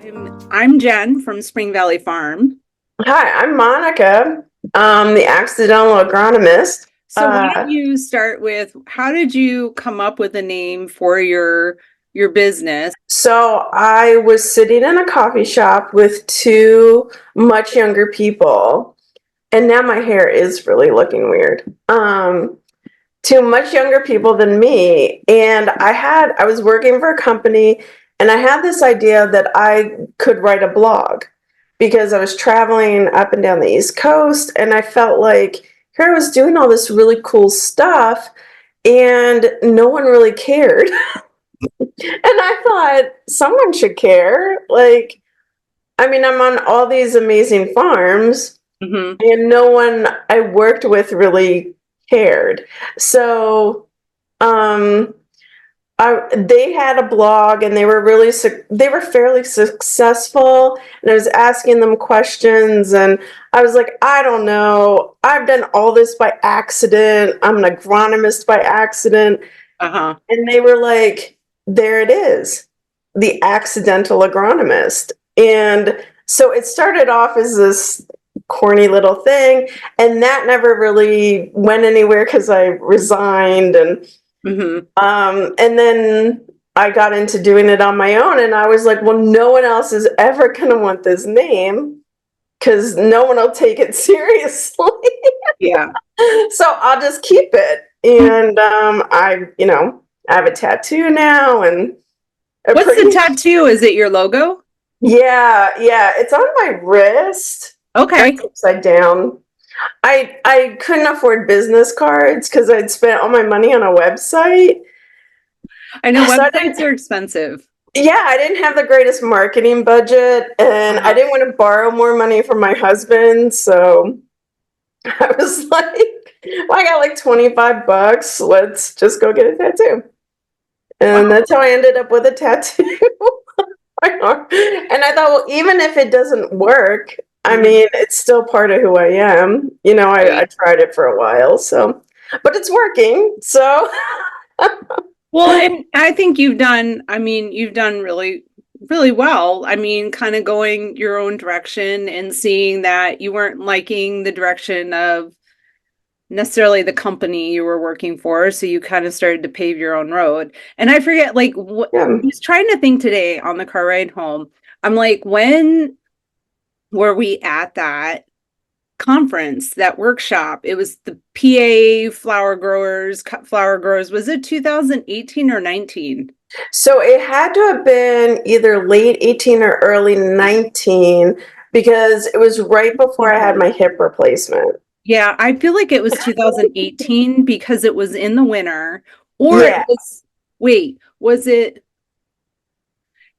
I'm Jen from Spring Valley Farm. Hi, I'm Monica, the Accidental Agronomist. So why don't you start with how did you come up with a name for your business? So I was sitting in a coffee shop with two much younger people, and now my hair is really looking weird. Two much younger people than me, and I was working for a company, and I had this idea that I could write a blog because I was traveling up and down the East Coast, and I felt like here I was doing all this really cool stuff, and no one really cared. And I thought someone should care. Like, I mean, I'm on all these amazing farms, Mm-hmm. and no one I worked with really cared. So, um, they had a blog, and they were fairly successful, and I was asking them questions, and I was like, I don't know, I've done all this by accident. I'm an agronomist by accident. Uh-huh. And they were like, there it is, the accidental agronomist. And so it started off as this corny little thing, and that never really went anywhere because I resigned. Mm-hmm. And then I got into doing it on my own, and I was like, well, no one else is ever going to want this name because no one will take it seriously. Yeah. So I'll just keep it. And I have a tattoo now, and What's the tattoo? Is it your logo? yeah, it's on my wrist. Okay. That's upside down. I couldn't afford business cards because I'd spent all my money on a website. I know So websites are expensive. I didn't have the greatest marketing budget, and I Uh-huh. didn't want to borrow more money from my husband. So I was like, well, I got like 25 bucks. Let's just go get a tattoo. And Wow. that's how I ended up with a tattoo. And I thought, well, even if it doesn't work, I Mm-hmm. mean, it's still part of who I am. I Right. tried it for a while, but it's working. So, Well, and I think you've done really, really well. I mean, kind of going your own direction and seeing that you weren't liking the direction of necessarily the company you were working for, so you kind of started to pave your own road. And I forget, like, what I yeah. was trying to think today on the car ride home. I'm like, when were we at that conference, that workshop? It was the PA flower growers, cut flower growers. Was it 2018 or 19? So it had to have been either late 18 or early 19 because it was right before I had my hip replacement. Yeah, I feel like it was 2018 because it was in the winter, or it Yeah. was, wait, was it?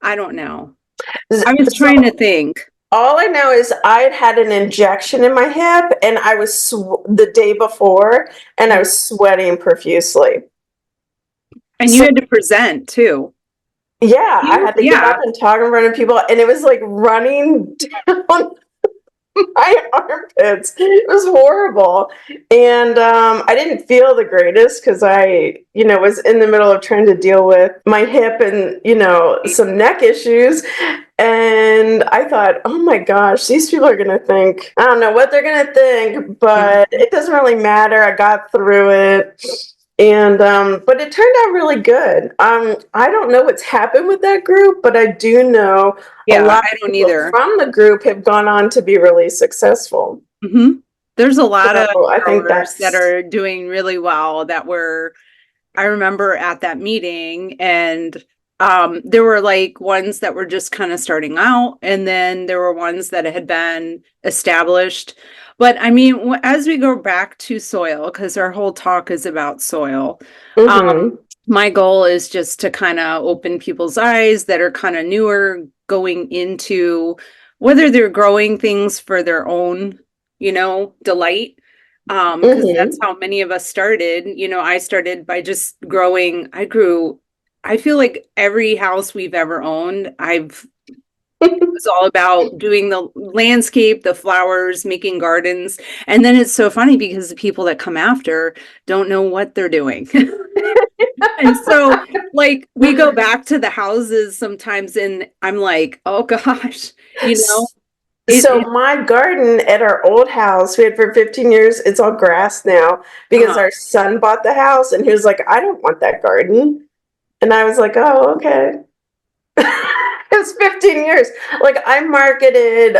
I don't know. I was So trying to think. all I know is I had had an injection in my hip, and I was the day before, and I was sweating profusely. And you So had to present too. yeah, I had to get up Yeah. and talk in front of people, and it was like running down my armpits. It was horrible. And I didn't feel the greatest because I was in the middle of trying to deal with my hip and, some neck issues. And I thought, oh my gosh, these people are going to think, I don't know what they're going to think, but it doesn't really matter. I got through it. And but it turned out really good. I don't know what's happened with that group, but I do know a Yeah, lot I of don't people either. from the group have gone on to be really successful. hmm There's a lot of So I think growers that that's are doing really well that were, I remember at that meeting, and there were like ones that were just kind of starting out, and then there were ones that had been established. But I mean, as we go back to soil, because our whole talk is about soil, um, hmm my goal is just to kind of open people's eyes that are kind of newer going into whether they're growing things for their own, delight. Because that's hmm how many of us started. I started by just growing. I feel like every house we've ever owned, it was all about doing the landscape, the flowers, making gardens. And then it's so funny because the people that come after don't know what they're doing. And so, like, we go back to the houses sometimes, and I'm like, oh gosh, you know, So it my garden at our old house, we had for 15 years, it's all grass now because uh, our son bought the house and he was like, I don't want that garden. And I was like, oh, okay. It was 15 years. Like I marketed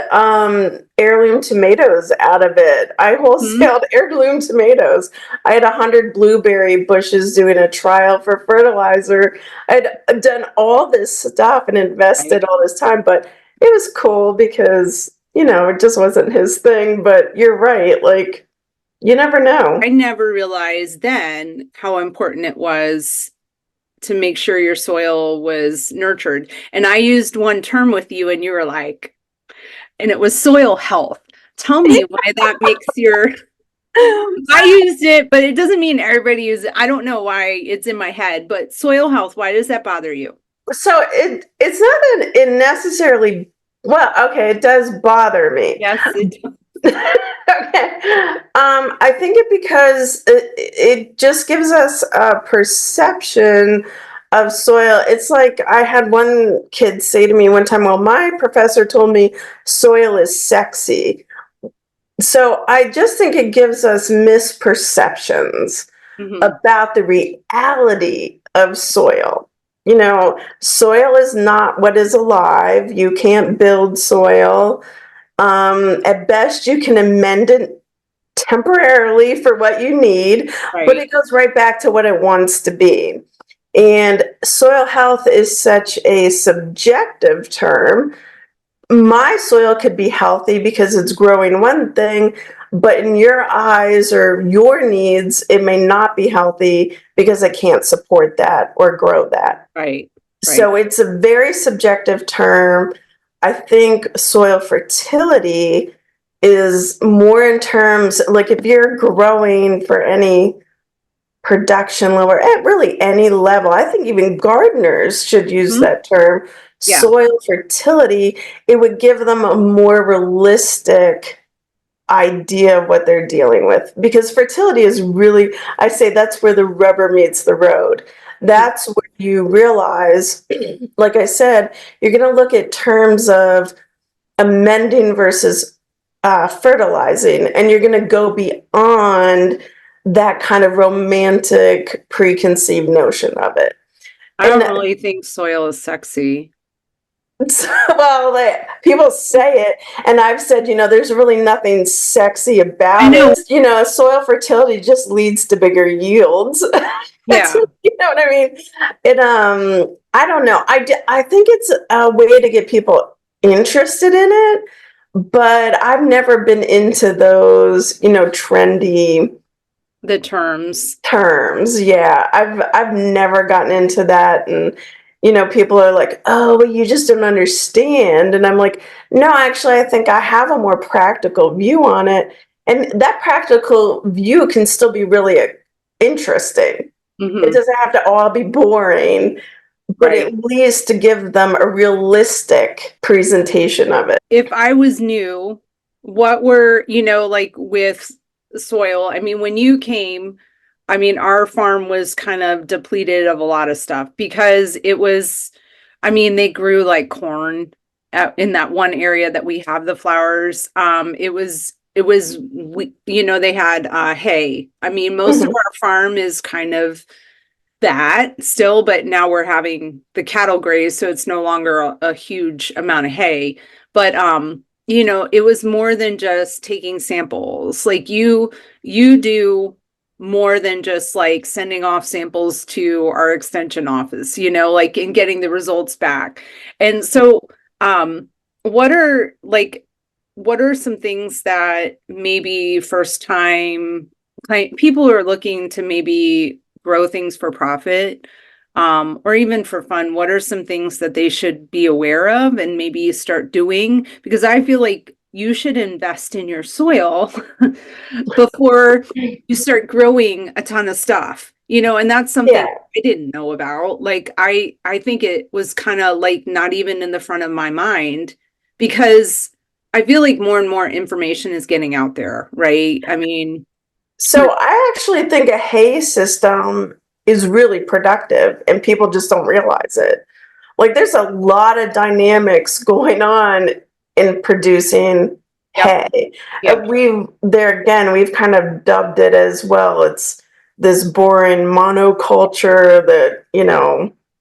heirloom tomatoes out of it. I mhm, wholesaled heirloom tomatoes. I had 100 blueberry bushes doing a trial for fertilizer. I'd done all this stuff and invested right. all this time, but it was cool because, it just wasn't his thing. But you're right, like you never I know. never realized then how important it was to make sure your soil was nurtured. And I used one term with you, and you were like, and it was soil health. Tell me why that makes your. I used it, but it doesn't mean everybody uses it. I don't know why it's in my head, but soil health, why does that bother you? So it's not that it necessarily, well, okay, it does bother me. Yes, it Okay. I think it because it just gives us a perception of soil. It's like I had one kid say to me one time, well, my professor told me soil is sexy. So I just think it gives us misperceptions mhm, about the reality of soil. Soil is not what is alive. You can't build soil. At best, you can amend it temporarily for what you need, but right. it goes right back to what it wants to be. And soil health is such a subjective term. My soil could be healthy because it's growing one thing, but in your eyes or your needs, it may not be healthy because it can't support that or grow that. Right. Right. So it's a very subjective term. I think soil fertility is more in terms like if you're growing for any production level, at really any level. I think even gardeners should use Mhm. that term, Yeah. soil fertility. It would give them a more realistic idea of what they're dealing with. Because fertility is really, I say that's where the rubber meets the road. That's where you realize, like I said, you're going to look at terms of amending versus fertilizing, and you're going to go beyond that kind of romantic preconceived notion of it. I And don't really think soil is sexy. well, people say it, and I've said, there's really nothing sexy I about know. it. Soil fertility just leads to bigger yields. Yeah. You know what I mean? I don't know. I think it's a way to get people interested in it, but I've never been into those, trendy The terms. terms. Yeah, I've never gotten into that, and people are like, "Oh, well, you just don't understand," and I'm like, "No, actually, I think I have a more practical view on it, and that practical view can still be really interesting. It Hmm. doesn't have to all be boring, but Right. at least to give them a realistic presentation of it." If I was new, what were, like with soil? I mean, when you came, I mean, our farm was kind of depleted of a lot of stuff because it was, I mean, they grew like corn in that one area that we have the flowers. They had hay. I mean, most of Mhm. our farm is kind of that still, but now we're having the cattle graze, so it's no longer a huge amount of hay. But it was more than just taking samples. Like you do more than just like sending off samples to our extension office, like and getting the results back. And so um what are like what are some things that maybe first time people are looking to maybe grow things for profit, or even for fun? What are some things that they should be aware of and maybe start doing? Because I feel like you should invest in your soil before you start growing a ton of stuff, and that's something Yeah. I didn't know about. Like I think it was kind of like not even in the front of my mind because I feel like more and more information is getting out there, right? I mean, So I actually think a hay system is really productive and people just don't realize it. Like there's a lot of dynamics going on in producing Yep. hay. Yep. We've kind of dubbed it as well. It's this boring monoculture that,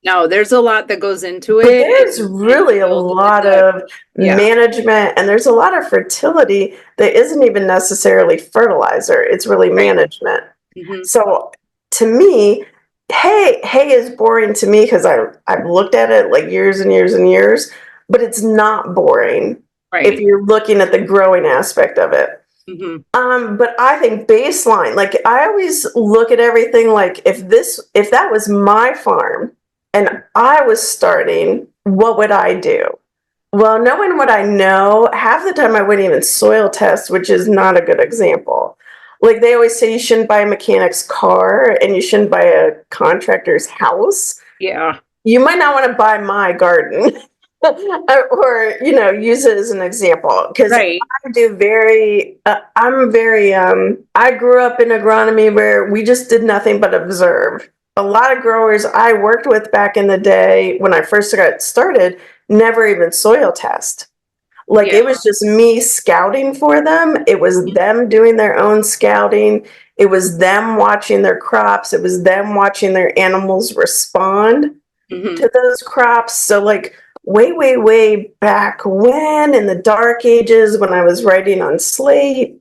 No, there's a lot that goes into but it. there's And really a yield lot is a, of yeah. management and there's a lot of fertility that isn't even necessarily fertilizer. It's really Right. management. Hmm. So to me, hay is boring to me because I've looked at it like years and years and years, but it's not boring if Right. you're looking at the growing aspect of it. Hmm. But I think baseline, like I always look at everything like if that was my farm and I was starting, what would I do? Well, knowing what I know, half the time I wouldn't even soil test, which is not a good example. Like they always say you shouldn't buy a mechanic's car and you shouldn't buy a contractor's house. Yeah. You might not want to buy my garden or, use it as an example because Right. I grew up in agronomy where we just did nothing but observe. A lot of growers I worked with back in the day when I first got started never even soil test. Like Yeah. it was just me scouting for them. It was them doing their own scouting. It was them watching their crops. It was them watching their animals respond Hmm. to those crops. So like way, way, way back when in the dark ages when I was writing on slate.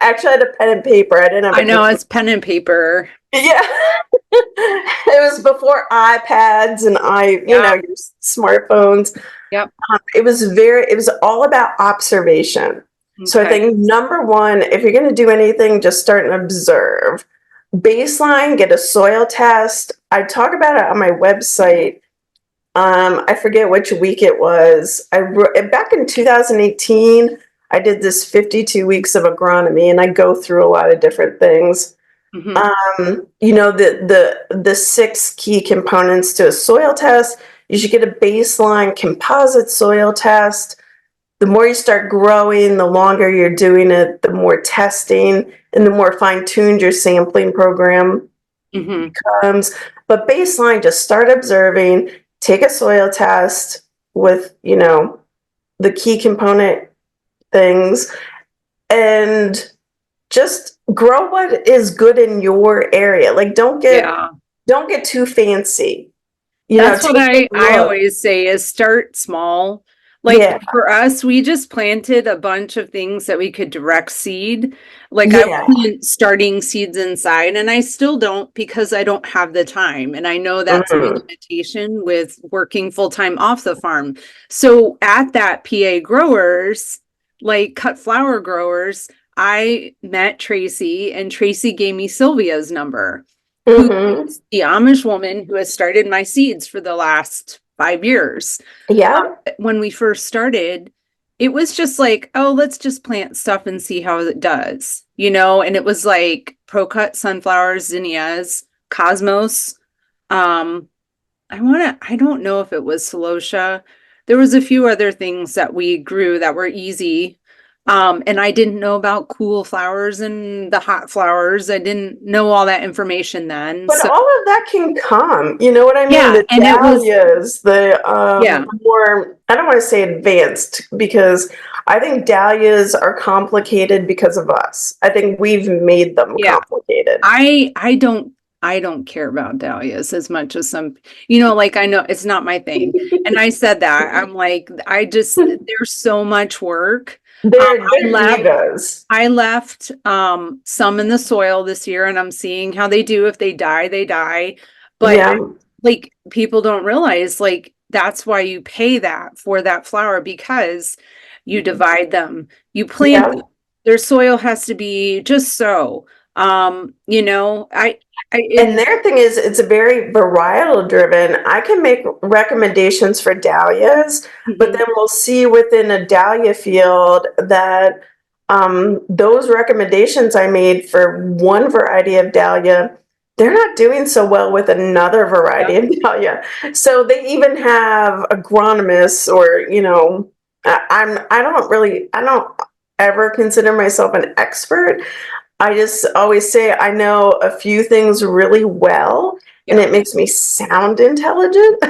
Actually, I had a pen and paper. I didn't have I a know computer. it's pen and paper. Yeah. It was before iPads and Yeah. your smartphones. Yep. It was all about observation. So I Okay. think number one, if you're going to do anything, just start and observe. Baseline, get a soil test. I talk about it on my website. I forget which week it was. I wrote back in 2018. I did this 52 weeks of agronomy, and I go through a lot of different things. Hmm. The six key components to a soil test. You should get a baseline composite soil test. The more you start growing, the longer you're doing it, the more testing and the more fine-tuned your sampling program Hmm. becomes. But baseline, just start observing, take a soil test with, the key component things, and just grow what is good in your area. Like Yeah. don't get too fancy. That's what Take a I look. always say is start small. Like Yeah, for us, we just planted a bunch of things that we could direct seed. Like I yeah. wasn't starting seeds inside, and I still don't because I don't have the time. And I know that's my Mhm. limitation with working full time off the farm. So at that PA growers, like cut flower growers, I met Tracy, and Tracy gave me Sylvia's number, who Mhm. the Amish woman who has started my seeds for the last 5 years. Yeah. When we first started, it was just like, oh, let's just plant stuff and see how it does, And it was like pro-cut sunflowers, zinnias, cosmos. Um, I don't know if it was celosia. There was a few other things that we grew that were easy. And I didn't know about cool flowers and the hot flowers. I didn't know all that information then. But So all of that can come. You know what I mean? yeah, The and it was, dahlias, yeah, the more, I don't want to say advanced because I think dahlias are complicated because of us. I think we've made them yeah. complicated. I don't care about dahlias as much as like I know it's not my thing. And I said that. I'm like, there's so much work. I They're left divas. I left some in the soil this year and I'm seeing how they do. If they die, they die. But Yeah. like people don't realize like that's why you pay that for that flower because you divide them, you plant Yeah. them. Their soil has to be just so. I And in their thing is, it's a very varietal driven. I can make recommendations for dahlias, but Mhm. then we'll see within a dahlia field that those recommendations I made for one variety of dahlia, they're not doing so well with another variety Yep. of dahlia. So they even have agronomists, or I don't ever consider myself an expert. I just always say I know a few things really well, and Yeah. it makes me sound intelligent.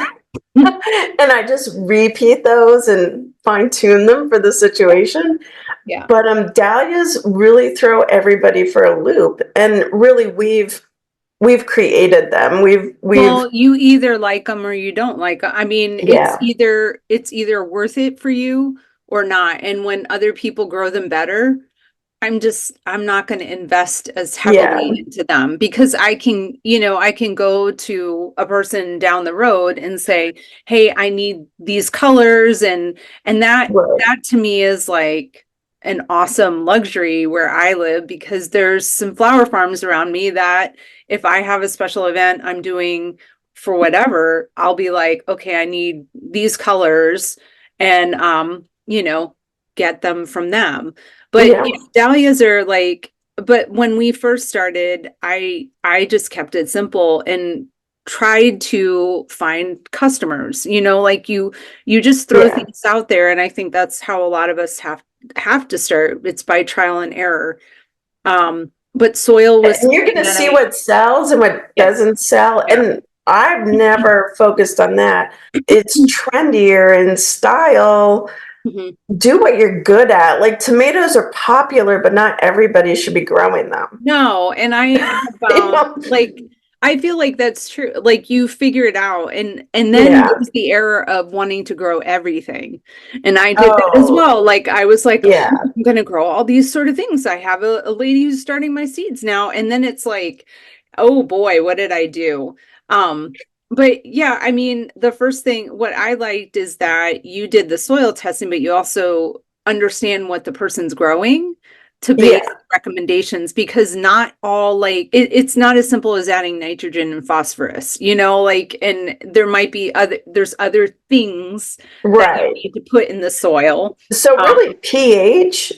And I just repeat those and fine tune them for the situation. Yeah. But dahlias really throw everybody for a loop, and really we've created them. We've Well, you either like them or you don't like 'em. I mean, yeah, it's either worth it for you or not. And when other people grow them better, I'm not going to invest as yeah, heavily into them because I can go to a person down the road and say, "Hey, I need these colors," and right, that to me is like an awesome luxury where I live because there's some flower farms around me that if I have a special event I'm doing for whatever, I'll be like, "Okay, I need these colors," and get them from them. But yeah, yeah, dahlias are like, but when we first started, I just kept it simple and tried to find customers. Like you just throw yeah. things out there, and I think that's how a lot of us have to start. It's by trial and error. But soil was And you're going something to that see I what sells and what yeah, doesn't sell. yeah. And I've never focused on that. It's trendier in style. Mhm. Do what you're good at. Like tomatoes are popular, but not everybody should be growing them. No, and I have You found know? like I feel like that's true. Like you figure it out and then Yeah. there's the error of wanting to grow everything. And I did that as Oh, well. Like I was like, yeah. oh, I'm gonna grow all these sort of things. I have a lady who's starting my seeds now. And then it's like, oh boy, what did I do? But yeah, I mean, the first thing what I liked is that you did the soil testing, but you also understand what the person's growing to base Yeah. recommendations because not all it's not as simple as adding nitrogen and phosphorus, like and there's other things that you Right. need to put in the soil. So Um, really pH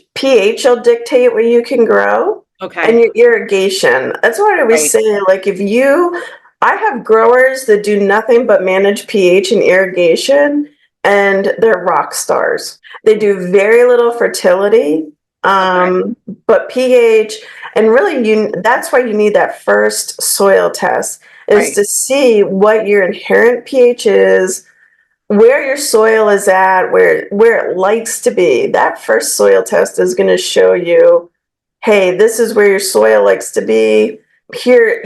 will dictate what you can grow and okay, your irrigation. That's what I always right. say. Like I have growers that do nothing but manage pH and irrigation and they're rock stars. They do very little fertility, Okay, um, but pH and really that's why you need that first soil test is right. to see what your inherent pH is, where your soil is at, where it likes to be. That first soil test is going to show you, hey, this is where your soil likes to be. Here,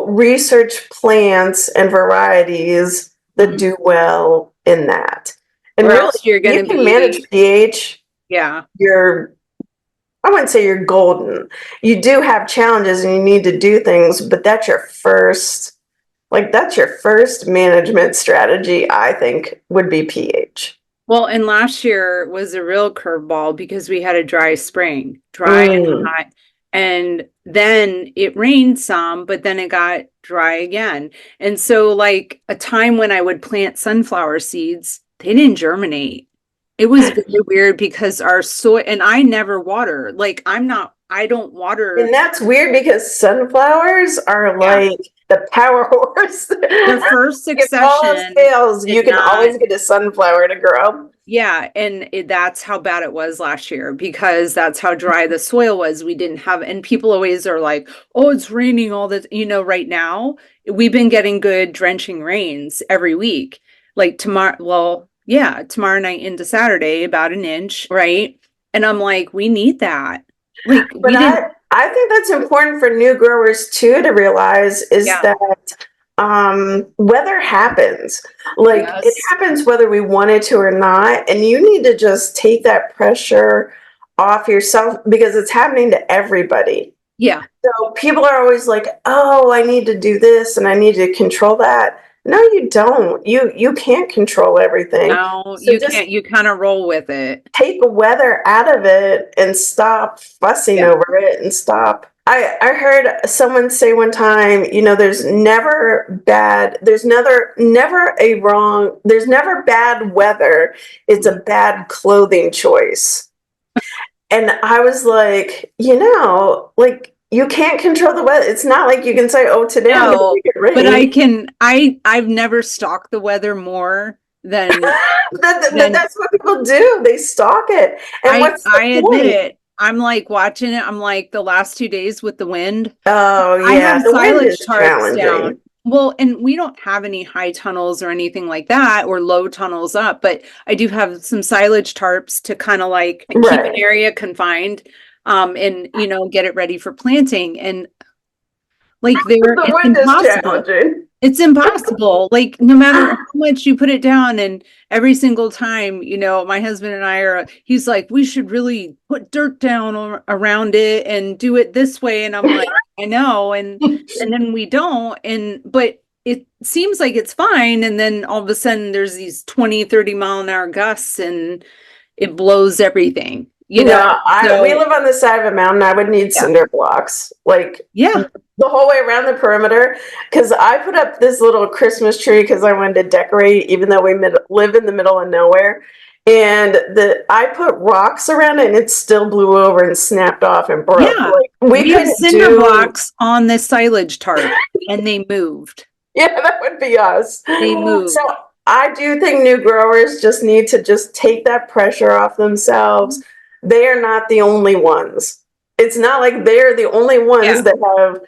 research plants and varieties that Mhm. do well in that. And Or really, else you're you gonna can manage be pH. yeah. You're, I wouldn't say you're golden. You do have challenges and you need to do things, but that's your first management strategy, I think, would be pH. Well, and last year was a real curveball because we had a dry spring, dry and Mm. hot. And then it rained some, but then it got dry again. And so, like a time when I would plant sunflower seeds, they didn't germinate. It was very weird because our soil, and I never water. I don't And water. that's weird because sunflowers are Yeah. like the power horse. The first If all else succession fails, did you can not. always get a sunflower to grow. Yeah, and that's how bad it was last year because that's how dry the soil was. We didn't have, and people always are like, "Oh, it's raining all the," right now, we've been getting good drenching rains every week. Like tomorrow, well, yeah, tomorrow night into Saturday, about an inch, right? And I'm like, we need that. Like But we didn't, I think that's important for new growers too to realize is yeah, that weather happens. Like it yes, happens whether we want it to or not, and you need to just take that pressure off yourself because it's happening to everybody. yeah, So people are always like, "Oh, I need to do this and I need to control that." No, you don't. You can't control everything. no, So you just can't, you kind of roll with it. take the weather out of it and stop fussing Yeah, over it and stop. I heard someone say one time, there's never bad weather. It's a bad clothing choice. And I was like, like you can't control the weather. It's not like you can say, oh, today I'm going to no, make it but rain. I've never stalked the weather more than But than that's what people do. They stalk it. And what's the I admit point? it. I'm like watching it. I'm like the last 2 days with the wind. Oh, I yeah. have The wind silage is tarps down. challenging. Well, and we don't have any high tunnels or anything like that or low tunnels up, but I do have some silage tarps to kind of like keep an Right. area confined, and get it ready for planting. And like The it's wind is impossible. challenging. It's impossible. Like no matter how much you put it down and every single time, my husband and he's like, we should really put dirt down around it and do it this way. And I'm like, I know. And then we don't. But it seems like it's fine. And then all of a sudden there's these 20, 30 mile an hour gusts and it blows everything, No, we So live on the side of a mountain. I would need yeah. cinder blocks, like Yeah. the whole way around the perimeter. Because I put up this little Christmas tree because I wanted to decorate, even though we live in the middle of nowhere. And I put rocks around it, and it still blew over and snapped off and broke. Yeah. Like we We have couldn't cinder do. blocks on the silage tarp and they moved. Yeah, that would be us. They So moved. I do think new growers just need to just take that pressure off themselves. They are not the only ones. It's not like they're the only ones Yeah. that have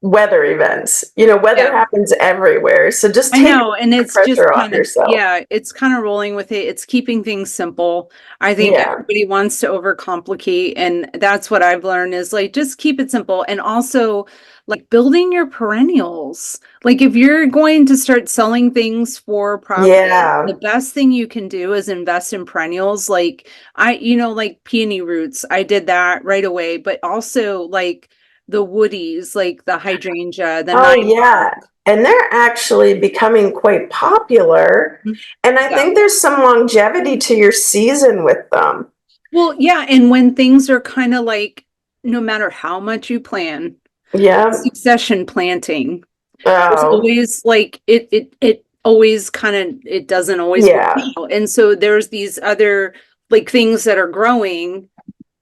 weather events. Weather Yeah. happens everywhere. So just I take know. And the it's just pressure off kind of, yourself. yeah, it's kind of rolling with it. It's keeping things simple. I think Yeah. everybody wants to overcomplicate. And that's what I've learned is like, just keep it simple. And also like building your perennials. Like if you're going to start selling things for profit, Yeah. the best thing you can do is invest in perennials. Like like peony roots. I did that right away, but also like the woodies, like the hydrangea, the Oh, nine yeah. And they're actually becoming quite popular. And I yeah. think there's some longevity to your season with them. Well, yeah, and when things are kind of like no matter how much you plan, Yeah. succession planting, there's Oh, always like it always kind of it doesn't always work yeah. out. And so there's these other like things that are growing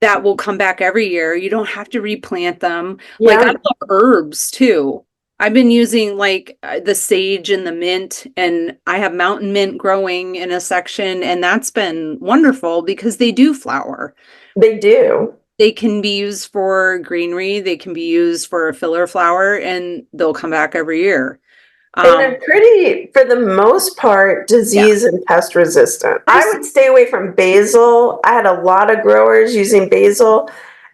that will come back every year. You don't have to replant them. Like I Yeah. love herbs too. I've been using like the sage and the mint, and I have mountain mint growing in a section, and that's been wonderful because they do flower. They do. They can be used for greenery, they can be used for a filler flower, and they'll come back every year. And Um, they're pretty, for the most part, yeah, disease and pest resistant. I there's would stay away from basil. I had a lot of growers using basil,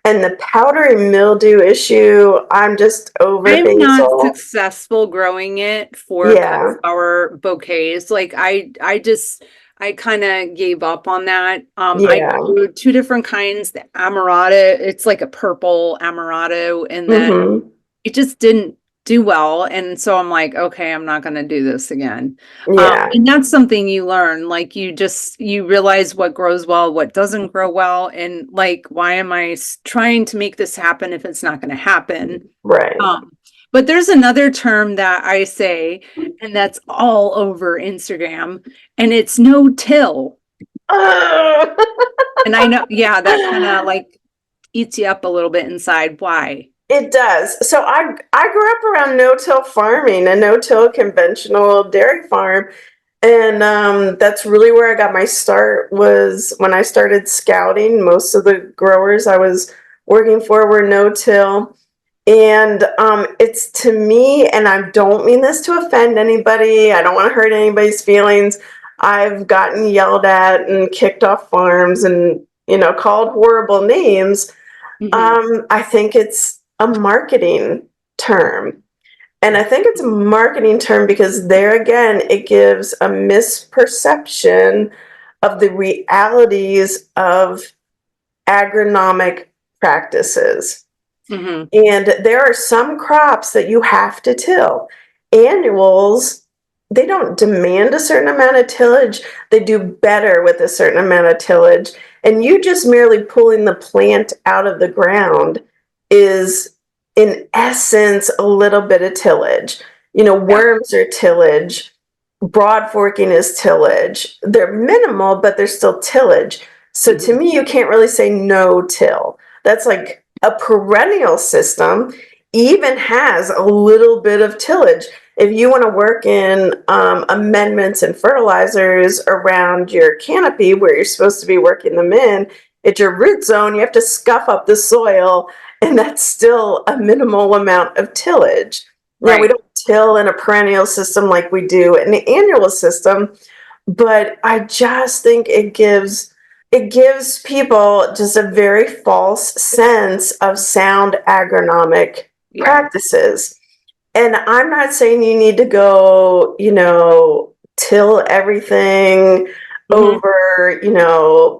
and the powdery mildew issue, I'm just over I'm not basil. successful growing it for Yeah. cauliflower bouquets. Like I kind of gave up on that. I Yeah. grew two different kinds, the amarata, it's like a purple amaretto, and then Mm-hmm. it just didn't do well. And so I'm like, okay, I'm not going to do this again. Yeah. And that's something you learn. Like you realize what grows well, what doesn't grow well. And like, why am I trying to make this happen if it's not going to happen? Right. Um, but there's another term that I say, and that's all over Instagram, and it's no till. And I know, yeah, that kind of like eats you up a little bit inside. Why? It does. So I grew up around no-till farming, a no-till conventional dairy farm, and that's really where I got my start. Was when I started scouting. Most of the growers I was working for were no-till, and it's to me, and I don't mean this to offend anybody. I don't want to hurt anybody's feelings. I've gotten yelled at and kicked off farms, and called horrible names. Hmm. I think it's a marketing term. And I think it's a marketing term because there again, it gives a misperception of the realities of agronomic practices. Hmm. And there are some crops that you have to till. Annuals, they don't demand a certain amount of tillage, they do better with a certain amount of tillage. And you just merely pulling the plant out of the ground is, in essence, a little bit of tillage. Yeah. Worms are tillage, broad forking is tillage. They're minimal, but they're still tillage. So to Hmm. me, you can't really say no till. That's like a perennial system even has a little bit of tillage. If you want to work in amendments and fertilizers around your canopy where you're supposed to be working them in, It's your root zone. You have to scuff up the soil, and that's still a minimal amount of tillage. Now, we Right. don't till in a perennial system like we do in the annual system, but I just think it gives people just a very false sense of sound agronomic Yeah. practices. And I'm not saying you need to go, till everything Hmm. over,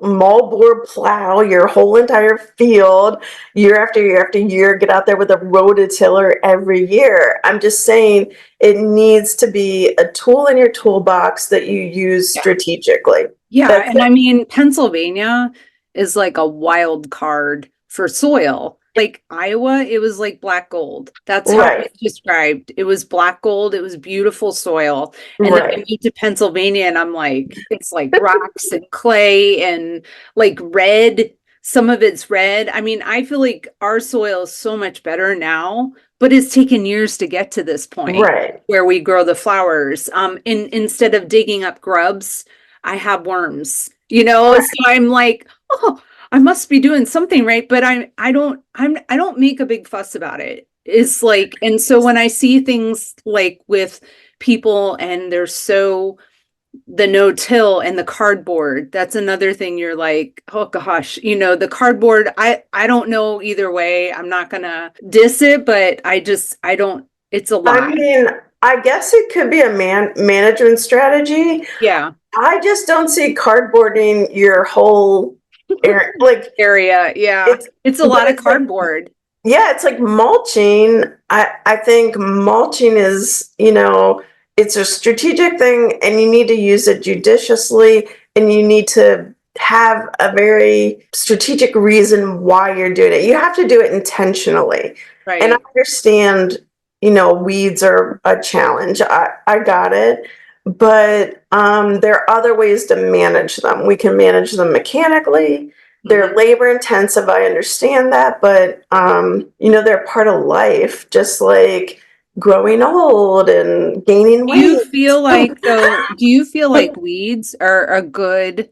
moldboard plow your whole entire field year after year after year, get out there with a rototiller every year. I'm just saying it needs to be a tool in your toolbox that you use Yeah. strategically. Yeah, That's and I it. mean, Pennsylvania is like a wild card for soil. Like Iowa, it was like black gold. That's how it was Right, described. It was black gold. It was beautiful soil. And then I right, moved to Pennsylvania and I'm like, it's like rocks and clay and like red. Some of it's red. I mean, I feel like our soil is so much better now, but it's taken years to get to this point right. where we grow the flowers. Instead of digging up grubs, I have worms, so I'm like, oh, I must be doing something right, but I don't make a big fuss about it. It's like, and so when I see things like with people and they're so the no-till and the cardboard, that's another thing you're like, oh gosh, the cardboard, I don't know either way. I'm not gonna diss it, but I don't, it's a I lot. mean, I guess it could be a management strategy. Yeah. I just don't see cardboarding your whole air like Area. Yeah. it's It's a but lot of it's like cardboard. yeah, it's like mulching. I think mulching is, it's a strategic thing and you need to use it judiciously and you need to have a very strategic reason why you're doing it. You have to do it intentionally. And I Right. understand, weeds are a challenge. I got it. But there are other ways to manage them. We can manage them mechanically. They're Mhm. labor intensive, I understand that, but they're part of life, just like growing old and gaining weight. Do you feel like weeds are a good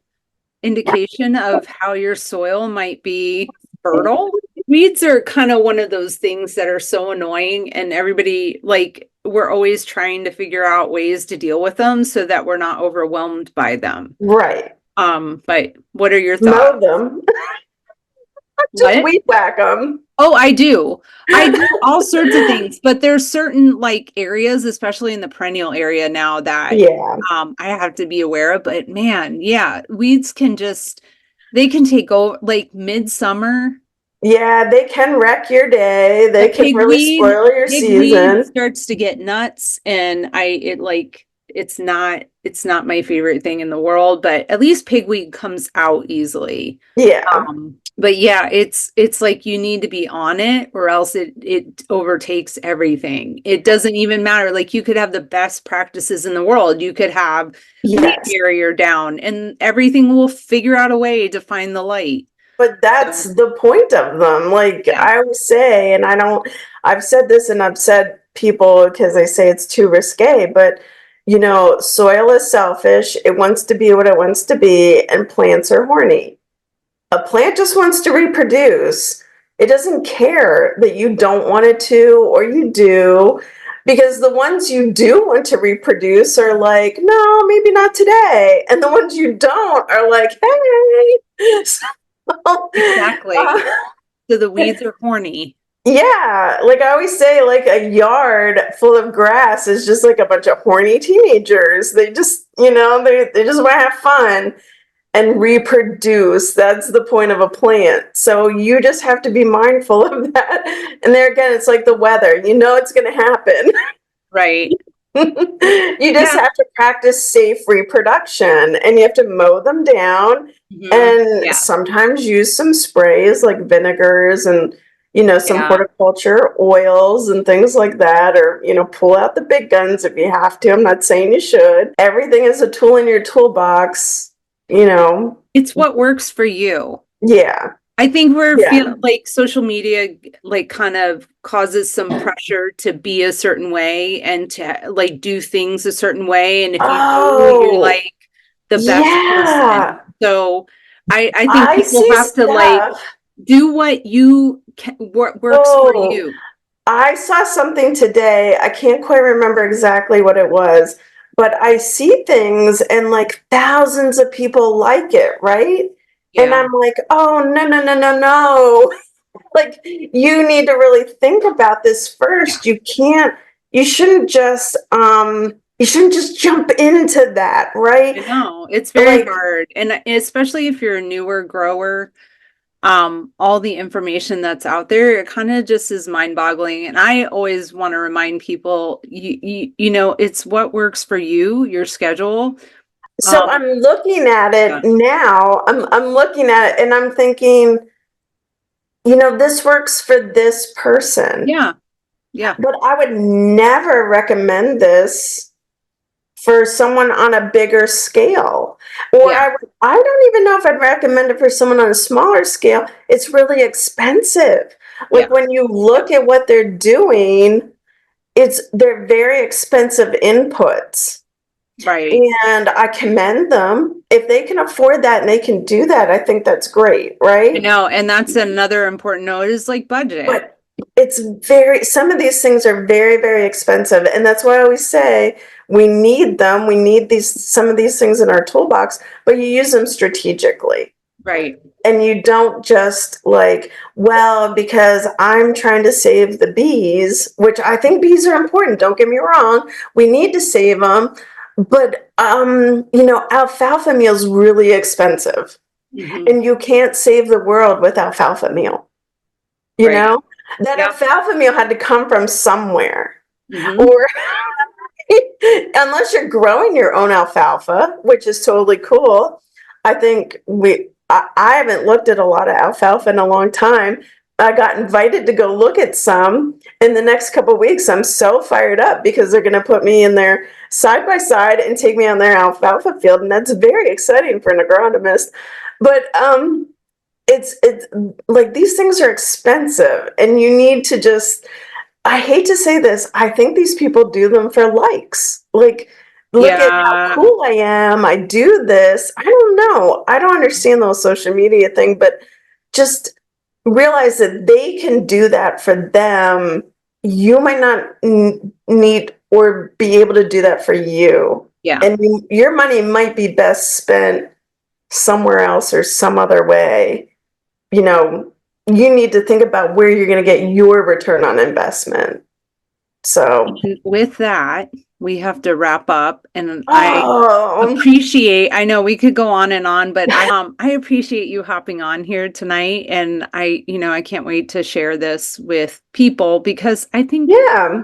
indication of how your soil might be fertile? Weeds are kind of one of those things that are so annoying, and everybody, like, we're always trying to figure out ways to deal with them so that we're not overwhelmed by them. Right. But what are your thoughts? Mow them, just What? weed whack them. Oh, I do. I do all sorts of things, but there's certain like areas, especially in the perennial area now that Yeah. I have to be aware of. But man, yeah, weeds can just they can take over like midsummer. Yeah, they can wreck your day. The They can really spoil your pigweed season. starts to get nuts, and it's not my favorite thing in the world, but at least pigweed comes out easily. Yeah. But yeah, it's like you need to be on it or else it overtakes everything. It doesn't even matter. Like you could have the best practices in the world. You could have leaf Yes. barrier down and everything will figure out a way to find the light. But that's So the point of them. Like yeah. I always say, and I've said this and I've said people because they say it's too risque, but soil is selfish. It wants to be what it wants to be, and plants are horny. A plant just wants to reproduce. It doesn't care that you don't want it to or you do, because the ones you do want to reproduce are like, no, maybe not today. And the ones you don't are like, hey. So, Exactly. So the weeds are horny. yeah, like I always say, like a yard full of grass is just like a bunch of horny teenagers. They just, they just want to have fun and reproduce. That's the point of a plant. So you just have to be mindful of that. And there again, it's like the weather. You know it's going to happen. Right. You just Yeah. have to practice safe reproduction and you have to mow them down and Yeah. sometimes use some sprays like vinegars and some Yeah. horticulture oils and things like that, or pull out the big guns if you have to. I'm not saying you should. Everything is a tool in your toolbox, you know. It's what works for you. Yeah. I think we're Yeah. feeling like social media like kind of causes some pressure to be a certain way and to like do things a certain way. And if you do, you're Oh, like the best yeah. person. So I think I people see have to like stuff. do what you can, what works for Oh, you. I saw something today. I can't quite remember exactly what it was, but I see things and like thousands of people like it, right? And Yeah, I'm like, oh, no, no, no, no, no. Like, you need to really think about this yeah. first. You shouldn't just jump into that, right? I know it's very Like, hard, and especially if you're a newer grower, all the information that's out there, it kind of just is mind-boggling. And I always want to remind people, it's what works for you, your schedule. so Um, I'm looking at yeah, it now. I'm looking at it and I'm thinking, this works for this person, yeah, yeah, but I would never recommend this for someone on a bigger scale. Or yeah, I don't even know if I'd recommend it for someone on a smaller scale. It's really expensive. Like yeah, when you yeah, look at what they're doing, they're very expensive inputs. right. And I commend them. If they can afford that and they can do that, I think that's great, I right? know, and that's another important note is like budget. But some of these things are very, very expensive. And that's why I always say we need them. We need some of these things in our toolbox, but you use them strategically. Right. And you don't just like, well, because I'm trying to save the bees, which I think bees are important. Don't get me wrong. We need to save them. But, alfalfa meal is really expensive Hmm. and you can't save the world with alfalfa meal. You Right. know, that Yeah. alfalfa meal had to come from somewhere. Hmm. Or unless you're growing your own alfalfa, which is totally cool. I think I haven't looked at a lot of alfalfa in a long time. I got invited to go look at some in the next couple of weeks. I'm so fired up because they're going to put me in there side by side and take me on their alfalfa field, and that's very exciting for an agronomist. But it's like these things are expensive, and you need to just, I hate to say this, I think these people do them for likes. Like, look at how Yeah. cool I am. I do this. I don't know. I don't understand the whole social media thing, but just realize that they can do that for them. You might not need or be able to do that for you. Yeah. And your money might be best spent somewhere else or some other way. You know, you need to think about where you're going to get your return on investment. So, And with that, we have to wrap up. And oh, I know we could go on and on, but I appreciate you hopping on here tonight. And I can't wait to share this with people because yeah,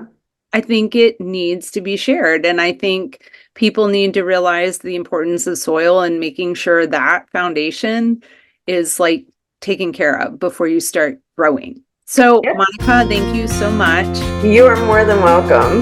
I think it needs to be shared. And I think people need to realize the importance of soil and making sure that foundation is like taken care of before you start growing. So, yep. Monica, thank you so much. You are more than welcome.